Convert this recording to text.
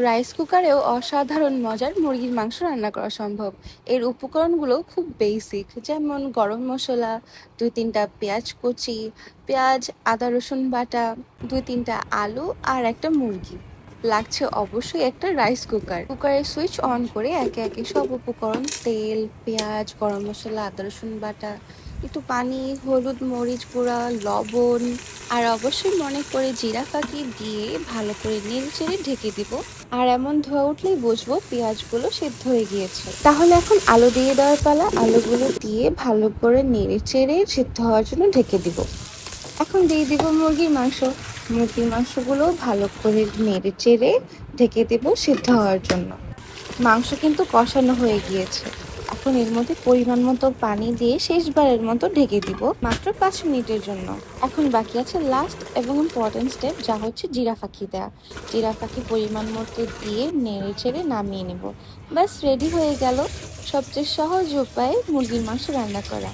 Rice কুকারেও অসাধারণ মজার মুরগির মাংস রান্না করা সম্ভব। এর উপকরণগুলো খুব বেসিক, যেমন গরম মশলা, 2-3টা পেঁয়াজ কুচি, পেঁয়াজ, আদা রসুন বাটা, 2-3টা আলু আর একটা মুরগি। লাগছে অবশ্যই একটা রাইস কুকার। কুকারের সুইচ অন করে একে একে সব উপকরণ, তেল, পেঁয়াজ, গরম মশলা, আদা রসুন বাটা, একটু পানি, হলুদ, মরিচ গুঁড়া, লবণ আর অবশ্যই মনে করে জিরা ফাঁকি দিয়ে ভালো করে নেড়ে চেড়ে ঢেকে দিব। আর এমন ধোয়া উঠলেই বুঝবো পেঁয়াজগুলো সেদ্ধ হয়ে গিয়েছে। তাহলে এখন আলু দিয়ে দেওয়ার পালা। আলুগুলো দিয়ে ভালো করে নেড়ে চেড়ে সেদ্ধ হওয়ার জন্য ঢেকে দিব। এখন দিয়ে দিব মুরগির মাংস। মুরগির মাংসগুলো ভালো করে নেড়ে চেড়ে ঢেকে দেব সেদ্ধ হওয়ার জন্য। মাংস কিন্তু কষানো হয়ে গিয়েছে। এখন এর মধ্যে পরিমাণ মতো পানি দিয়ে শেষবারের মতো ঢেকে দিব মাত্র 5 মিনিটের জন্য। এখন বাকি আছে লাস্ট এবং ইম্পর্টেন্ট স্টেপ, যা হচ্ছে জিরা ফাঁকি দেওয়া। জিরা ফাঁকি পরিমাণ মতো দিয়ে নেড়ে চেড়ে নামিয়ে নেব। ব্যাস রেডি হয়ে গেল সবচেয়ে সহজ উপায়ে মুরগির মাংস রান্না করা।